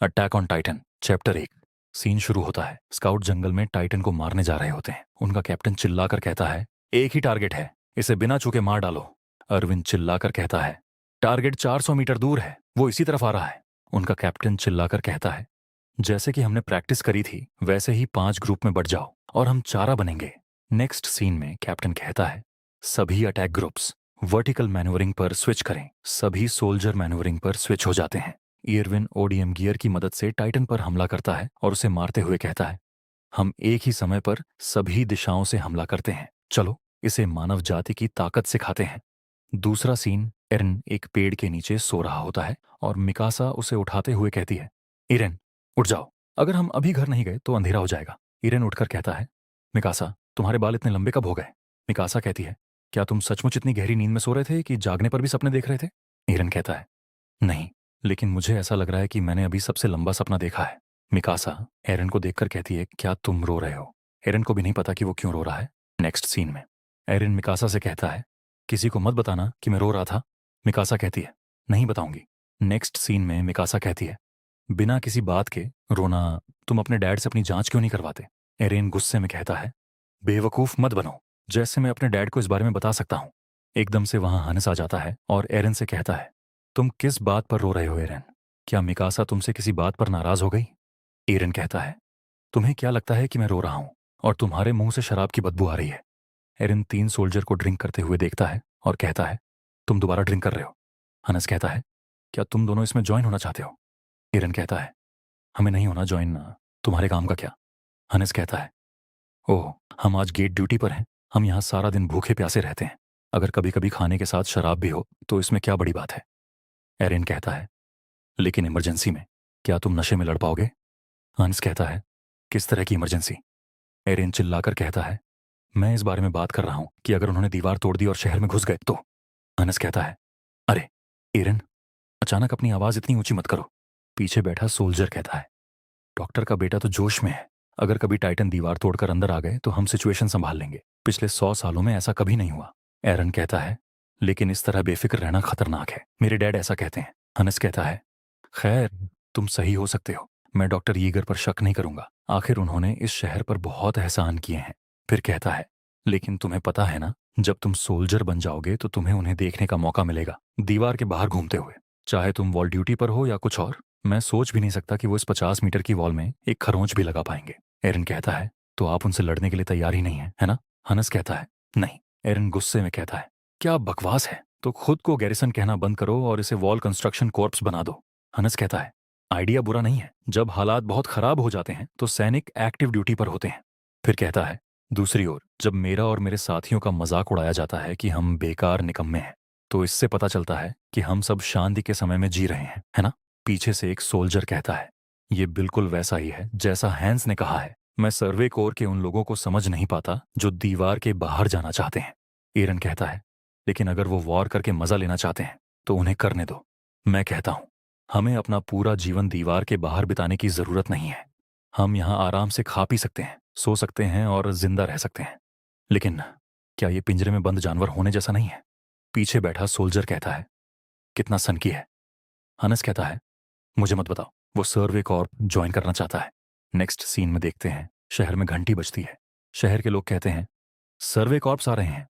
Attack on Titan chapter 1। Scene शुरू होता है। स्काउट जंगल में टाइटन को मारने जा रहे होते हैं। उनका कैप्टन चिल्लाकर कहता है, एक ही टारगेट है, इसे बिना चूके मार डालो। अरविंद चिल्लाकर कहता है, टारगेट 400 मीटर दूर है, वो इसी तरफ आ रहा है। उनका कैप्टन चिल्लाकर कहता है, जैसे कि हमने प्रैक्टिस करी थी वैसे ही 5 ग्रुप में बढ़ जाओ और हम चारा बनेंगे। नेक्स्ट सीन में कैप्टन कहता है, सभी अटैक ग्रुप्स वर्टिकल मैन्यूवरिंग पर स्विच करें। सभी सोल्जर मैन्यूवरिंग पर स्विच हो जाते हैं। इरविन ओडीएम गियर की मदद से टाइटन पर हमला करता है और उसे मारते हुए कहता है, हम एक ही समय पर सभी दिशाओं से हमला करते हैं, चलो इसे मानव जाति की ताकत सिखाते हैं। दूसरा सीन, एरन एक पेड़ के नीचे सो रहा होता है और मिकासा उसे उठाते हुए कहती है, इरेन उठ जाओ, अगर हम अभी घर नहीं गए तो अंधेरा हो जाएगा। इरेन उठकर कहता है, मिकासा तुम्हारे बाल इतने लंबे कब हो गए? मिकासा कहती है, क्या तुम सचमुच इतनी गहरी नींद में सो रहे थे कि जागने पर भी सपने देख रहे थे? इरेन कहता है, नहीं, लेकिन मुझे ऐसा लग रहा है कि मैंने अभी सबसे लंबा सपना देखा है। मिकासा एरन को देखकर कहती है, क्या तुम रो रहे हो? एरन को भी नहीं पता कि वो क्यों रो रहा है। नेक्स्ट सीन में एरन मिकासा से कहता है, किसी को मत बताना कि मैं रो रहा था। मिकासा कहती है, नहीं बताऊंगी। नेक्स्ट सीन में मिकासा कहती है, बिना किसी बात के रोना, तुम अपने डैड से अपनी जांच क्यों नहीं करवाते? एरेन गुस्से में कहता है, बेवकूफ मत बनो, जैसे मैं अपने डैड को इस बारे में बता सकता हूं। एकदम से वहां हंस आ जाता है और एरन से कहता है, तुम किस बात पर रो रहे हो एरन? क्या मिकासा तुमसे किसी बात पर नाराज हो गई? एरन कहता है, तुम्हें क्या लगता है कि मैं रो रहा हूं और तुम्हारे मुंह से शराब की बदबू आ रही है? एरन 3 सोल्जर को ड्रिंक करते हुए देखता है और कहता है, तुम दोबारा ड्रिंक कर रहे हो? हनस कहता है, क्या तुम दोनों इसमें ज्वाइन होना चाहते हो? एरन कहता है, हमें नहीं होना ज्वाइन, तुम्हारे काम का क्या? हनस कहता है, ओह, हम आज गेट ड्यूटी पर हैं, हम यहाँ सारा दिन भूखे प्यासे रहते हैं, अगर कभी कभी खाने के साथ शराब भी हो तो इसमें क्या बड़ी बात है? एरन कहता है, लेकिन इमरजेंसी में क्या तुम नशे में लड़ पाओगे? हंस कहता है, किस तरह की इमरजेंसी? एरन चिल्लाकर कहता है, मैं इस बारे में बात कर रहा हूं कि अगर उन्होंने दीवार तोड़ दी और शहर में घुस गए तो। हनस कहता है, अरे एरन, अचानक अपनी आवाज इतनी ऊंची मत करो। पीछे बैठा सोल्जर कहता है, डॉक्टर का बेटा तो जोश में है, अगर कभी टाइटन दीवार तोड़कर अंदर आ गए तो हम सिचुएशन संभाल लेंगे, पिछले 100 सालों में ऐसा कभी नहीं हुआ। एरन कहता है, लेकिन इस तरह बेफिक्र रहना खतरनाक है, मेरे डैड ऐसा कहते हैं। हनस कहता है, खैर, तुम सही हो सकते हो, मैं डॉक्टर यीगर पर शक नहीं करूंगा, आखिर उन्होंने इस शहर पर बहुत एहसान किए हैं। फिर कहता है, लेकिन तुम्हें पता है ना, जब तुम सोल्जर बन जाओगे तो तुम्हें उन्हें देखने का मौका मिलेगा दीवार के बाहर घूमते हुए, चाहे तुम वॉल ड्यूटी पर हो या कुछ और। मैं सोच भी नहीं सकता कि वो इस 50 मीटर की वॉल में एक खरोंच भी लगा पाएंगे। एरन कहता है, तो आप उनसे लड़ने के लिए तैयार ही नहीं है ना? हनस कहता है, नहीं। एरन गुस्से में कहता है, क्या बकवास है, तो खुद को गैरिसन कहना बंद करो और इसे वॉल कंस्ट्रक्शन कॉर्प्स बना दो। हनस कहता है, आइडिया बुरा नहीं है, जब हालात बहुत खराब हो जाते हैं तो सैनिक एक्टिव ड्यूटी पर होते हैं। फिर कहता है, दूसरी ओर जब मेरा और मेरे साथियों का मजाक उड़ाया जाता है कि हम बेकार निकम्मे हैं, तो इससे पता चलता है कि हम सब शांति के समय में जी रहे हैं, है ना? पीछे से एक सोल्जर कहता है, ये बिल्कुल वैसा ही है जैसा हैंस ने कहा है, मैं सर्वे कोर के उन लोगों को समझ नहीं पाता जो दीवार के बाहर जाना चाहते हैं। एरन कहता है, लेकिन अगर वो वॉर करके मजा लेना चाहते हैं तो उन्हें करने दो। मैं कहता हूं, हमें अपना पूरा जीवन दीवार के बाहर बिताने की जरूरत नहीं है। हम यहां आराम से खा पी सकते हैं, सो सकते हैं और जिंदा रह सकते हैं, लेकिन क्या ये पिंजरे में बंद जानवर होने जैसा नहीं है? पीछे बैठा सोल्जर कहता है, कितना सनकी है। हनस कहता है, मुझे मत बताओ, वो सर्वे कॉर्प ज्वाइन करना चाहता है। नेक्स्ट सीन में देखते हैं, शहर में घंटी बजती है। शहर के लोग कहते हैं, सर्वे कॉर्प्स आ रहे हैं,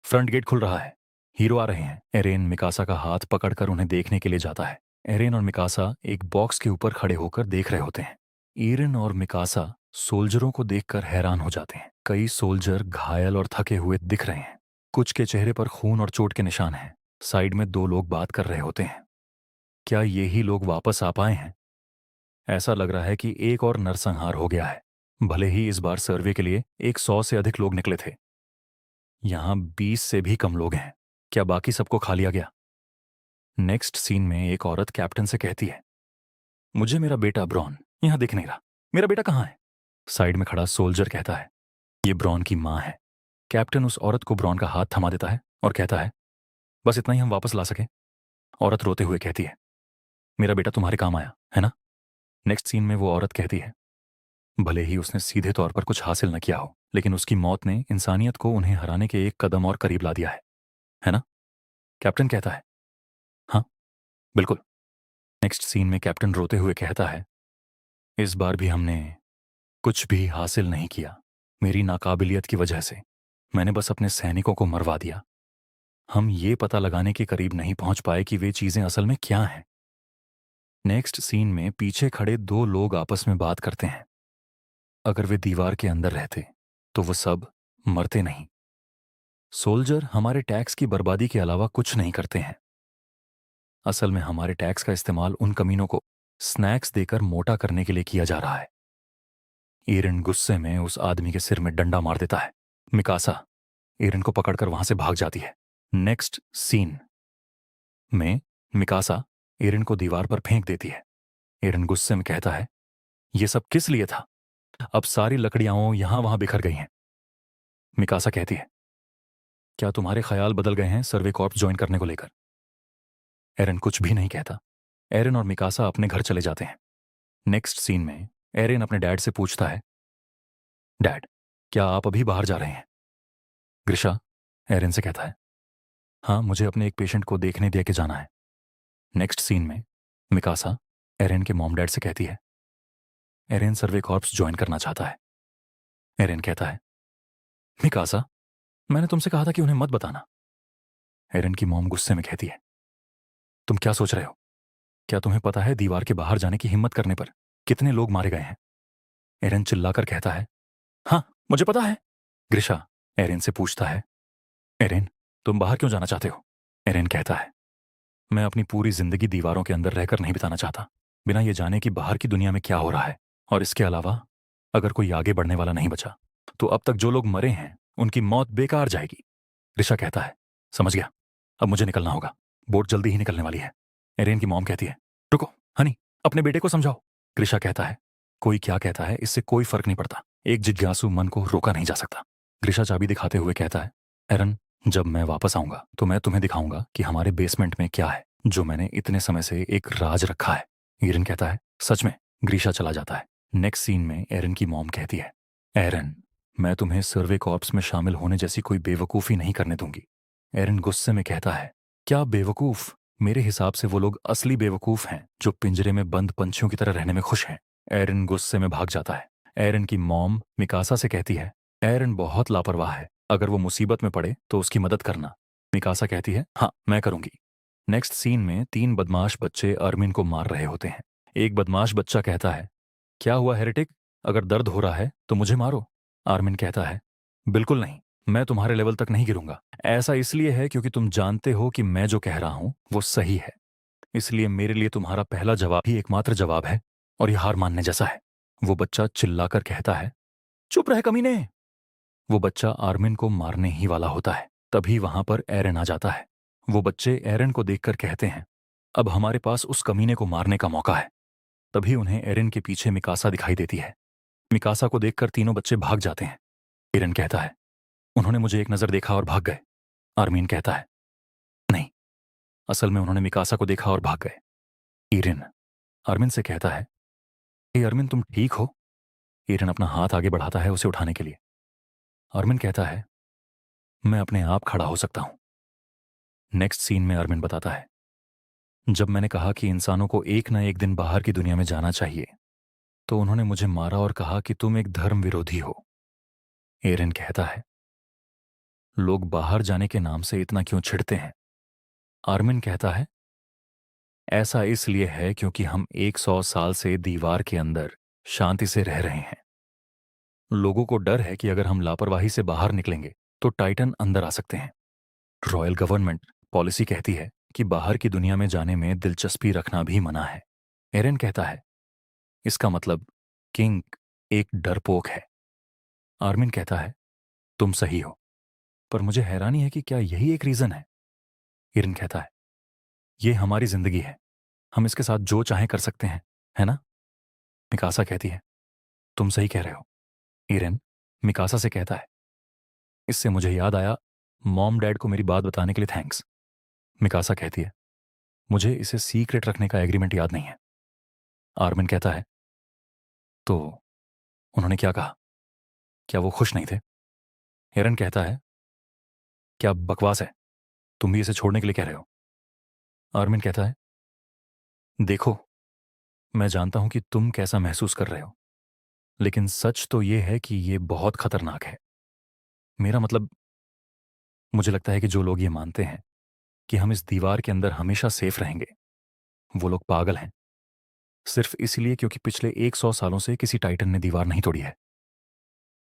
फ्रंट गेट खुल रहा है, हीरो आ रहे हैं। एरेन मिकासा का हाथ पकड़कर उन्हें देखने के लिए जाता है। एरेन और मिकासा एक बॉक्स के ऊपर खड़े होकर देख रहे होते हैं। एरेन और मिकासा सोल्जरों को देखकर हैरान हो जाते हैं। कई सोल्जर घायल और थके हुए दिख रहे हैं, कुछ के चेहरे पर खून और चोट के निशान हैं। साइड में 2 लोग बात कर रहे होते हैं। क्या ये ही लोग वापस आ पाए हैं? ऐसा लग रहा है कि एक और नरसंहार हो गया है, भले ही इस बार सर्वे के लिए 100 से अधिक लोग निकले थे, यहां 20 से भी कम लोग हैं। क्या बाकी सबको खा लिया गया? नेक्स्ट सीन में एक औरत कैप्टन से कहती है, मुझे मेरा बेटा ब्रॉन यहां दिख नहीं रहा, मेरा बेटा कहाँ है? साइड में खड़ा सोल्जर कहता है, ये ब्रॉन की मां है। कैप्टन उस औरत को ब्रॉन का हाथ थमा देता है और कहता है, बस इतना ही हम वापस ला सके। औरत रोते हुए कहती है, मेरा बेटा तुम्हारे काम आया है ना? नेक्स्ट सीन में वो औरत कहती है, भले ही उसने सीधे तौर पर कुछ हासिल न किया हो, लेकिन उसकी मौत ने इंसानियत को उन्हें हराने के एक कदम और करीब ला दिया है ना? कैप्टन कहता है, हाँ, बिल्कुल। नेक्स्ट सीन में कैप्टन रोते हुए कहता है, इस बार भी हमने कुछ भी हासिल नहीं किया। मेरी नाकाबिलियत की वजह से मैंने बस अपने सैनिकों को मरवा दिया। हम ये पता लगाने के करीब नहीं पहुंच पाए कि वे चीजें असल में क्या हैं। नेक्स्ट सीन में पीछे खड़े दो लोग आपस में बात करते हैं। अगर वे दीवार के अंदर रहते तो वो सब मरते नहीं। सोल्जर हमारे टैक्स की बर्बादी के अलावा कुछ नहीं करते हैं। असल में हमारे टैक्स का इस्तेमाल उन कमीनों को स्नैक्स देकर मोटा करने के लिए किया जा रहा है। एरन गुस्से में उस आदमी के सिर में डंडा मार देता है। मिकासा एरन को पकड़कर वहां से भाग जाती है। नेक्स्ट सीन में मिकासा एरन को दीवार पर फेंक देती है। एरन गुस्से में कहता है, यह सब किस लिए था? अब सारी लकड़ियां यहां वहां बिखर गई हैं। मिकासा कहती है, क्या तुम्हारे ख्याल बदल गए हैं सर्वे कॉर्प्स ज्वाइन करने को लेकर? एरन कुछ भी नहीं कहता। एरन और मिकासा अपने घर चले जाते हैं। नेक्स्ट सीन में एरन अपने डैड से पूछता है, डैड, क्या आप अभी बाहर जा रहे हैं? ग्रिशा एरन से कहता है, हाँ, मुझे अपने एक पेशेंट को देखने दे के जाना है। नेक्स्ट सीन में मिकासा एरन के मॉम डैड से कहती है, एरन सर्वे कॉर्प्स ज्वाइन करना चाहता है। एरन कहता है, मिकासा, मैंने तुमसे कहा था कि उन्हें मत बताना। एरन की मॉम गुस्से में कहती है, तुम क्या सोच रहे हो? क्या तुम्हें पता है दीवार के बाहर जाने की हिम्मत करने पर कितने लोग मारे गए हैं? एरन चिल्लाकर कहता है, हाँ, मुझे पता है। ग्रिशा एरन से पूछता है, एरन, तुम बाहर क्यों जाना चाहते हो? एरन कहता है, मैं अपनी पूरी जिंदगी दीवारों के अंदर रहकर नहीं बिताना चाहता, बिना ये जाने कि बाहर की दुनिया में क्या हो रहा है। और इसके अलावा अगर कोई आगे बढ़ने वाला नहीं बचा तो अब तक जो लोग मरे हैं उनकी मौत बेकार जाएगी। ऋषा कहता है, समझ गया, अब मुझे निकलना होगा, बोट जल्दी ही निकलने वाली है। एरेन की मॉम कहती है, रुको हनी, अपने बेटे को समझाओ। कृषा कहता है, कोई क्या कहता है इससे कोई फर्क नहीं पड़ता, एक जिज्ञासु मन को रोका नहीं जा सकता। ग्रिशा चाबी दिखाते हुए कहता है, एरन, जब मैं वापस आऊंगा तो मैं तुम्हें दिखाऊंगा कि हमारे बेसमेंट में क्या है जो मैंने इतने समय से एक राज रखा है। एरन कहता है, सच में? ग्रीशा चला जाता है। नेक्स्ट सीन में एरन की मॉम कहती है, एरन, मैं तुम्हें सर्वे कॉर्प्स में शामिल होने जैसी कोई बेवकूफ़ी नहीं करने दूंगी। एरन गुस्से में कहता है, क्या बेवकूफ़? मेरे हिसाब से वो लोग असली बेवकूफ़ हैं जो पिंजरे में बंद पंछियों की तरह रहने में खुश हैं। एरन गुस्से में भाग जाता है। एरन की मॉम मिकासा से कहती है, एरन बहुत लापरवाह है, अगर वो मुसीबत में पड़े तो उसकी मदद करना। मिकासा कहती है, हाँ, मैं करूंगी। नेक्स्ट सीन में 3 बदमाश बच्चे अरमिन को मार रहे होते हैं। एक बदमाश बच्चा कहता है, क्या हुआ हेरेटिक, अगर दर्द हो रहा है तो मुझे मारो। आर्मिन कहता है, बिल्कुल नहीं, मैं तुम्हारे लेवल तक नहीं गिरूंगा। ऐसा इसलिए है क्योंकि तुम जानते हो कि मैं जो कह रहा हूं वो सही है, इसलिए मेरे लिए तुम्हारा पहला जवाब ही एकमात्र जवाब है और यह हार मानने जैसा है। वो बच्चा चिल्लाकर कहता है, चुप रह कमीने। वो बच्चा आर्मिन को मारने ही वाला होता है। तभी वहां पर एरन आ जाता है। वो बच्चे एरन को देखकर कहते हैं, अब हमारे पास उस कमीने को मारने का मौका है। तभी उन्हें एरन के पीछे मिकासा दिखाई देती है। मिकासा को देखकर तीनों बच्चे भाग जाते हैं। एरन कहता है, उन्होंने मुझे एक नजर देखा और भाग गए। आर्मीन कहता है, नहीं, असल में उन्होंने मिकासा को देखा और भाग गए। एरन आर्मिन से कहता है, हे आर्मिन, तुम ठीक हो? एरन अपना हाथ आगे बढ़ाता है उसे उठाने के लिए। आर्मिन कहता है, मैं अपने आप खड़ा हो सकता हूं। नेक्स्ट सीन में आर्मिन बताता है, जब मैंने कहा कि इंसानों को एक ना एक दिन बाहर की दुनिया में जाना चाहिए तो उन्होंने मुझे मारा और कहा कि तुम एक धर्म विरोधी हो। एरन कहता है, लोग बाहर जाने के नाम से इतना क्यों छिड़ते हैं? आर्मिन कहता है, ऐसा इसलिए है क्योंकि हम 100 साल से दीवार के अंदर शांति से रह रहे हैं। लोगों को डर है कि अगर हम लापरवाही से बाहर निकलेंगे तो टाइटन अंदर आ सकते हैं। रॉयल गवर्नमेंट पॉलिसी कहती है कि बाहर की दुनिया में जाने में दिलचस्पी रखना भी मना है। एरन कहता है, इसका मतलब किंग एक डरपोक है। आर्मिन कहता है, तुम सही हो, पर मुझे हैरानी है कि क्या यही एक रीजन है? एरन कहता है, यह हमारी जिंदगी है, हम इसके साथ जो चाहें कर सकते हैं, है ना? मिकासा कहती है, तुम सही कह रहे हो। एरन मिकासा से कहता है, इससे मुझे याद आया, मॉम डैड को मेरी बात बताने के लिए थैंक्स। मिकासा कहती है, मुझे इसे सीक्रेट रखने का एग्रीमेंट याद नहीं है। आर्मिन कहता है, तो उन्होंने क्या कहा? क्या वो खुश नहीं थे? एरन कहता है, क्या बकवास है, तुम भी इसे छोड़ने के लिए कह रहे हो? आर्मिन कहता है, देखो, मैं जानता हूं कि तुम कैसा महसूस कर रहे हो, लेकिन सच तो ये है कि ये बहुत खतरनाक है। मेरा मतलब, मुझे लगता है कि जो लोग ये मानते हैं कि हम इस दीवार के अंदर हमेशा सेफ रहेंगे, वो लोग पागल हैं। सिर्फ इसलिए क्योंकि पिछले 100 सालों से किसी टाइटन ने दीवार नहीं तोड़ी है।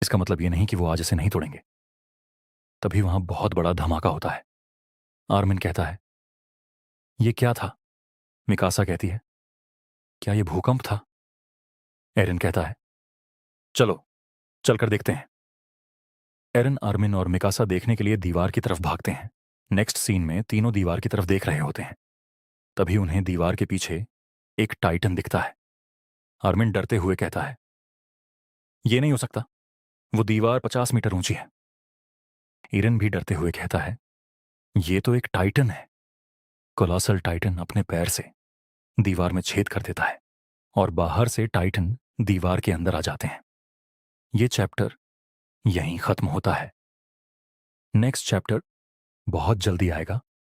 इसका मतलब ये नहीं कि वो आज इसे नहीं तोड़ेंगे। तभी वहां बहुत बड़ा धमाका होता है। आर्मिन कहता है, ये क्या था? मिकासा कहती है, क्या ये भूकंप था? एरन कहता है, चलो चलकर देखते हैं। एरन, आर्मिन और मिकासा देखने के लिए दीवार की तरफ भागते हैं। नेक्स्ट सीन में तीनों दीवार की तरफ देख रहे होते हैं। तभी उन्हें दीवार के पीछे एक टाइटन दिखता है। आर्मिन डरते हुए कहता है, ये नहीं हो सकता, वो दीवार 50 मीटर ऊंची है। एरन भी डरते हुए कहता है, ये तो एक टाइटन है। कोलोसल टाइटन अपने पैर से दीवार में छेद कर देता है और बाहर से टाइटन दीवार के अंदर आ जाते हैं। ये चैप्टर यहीं खत्म होता है। नेक्स्ट चैप्टर बहुत जल्दी आएगा।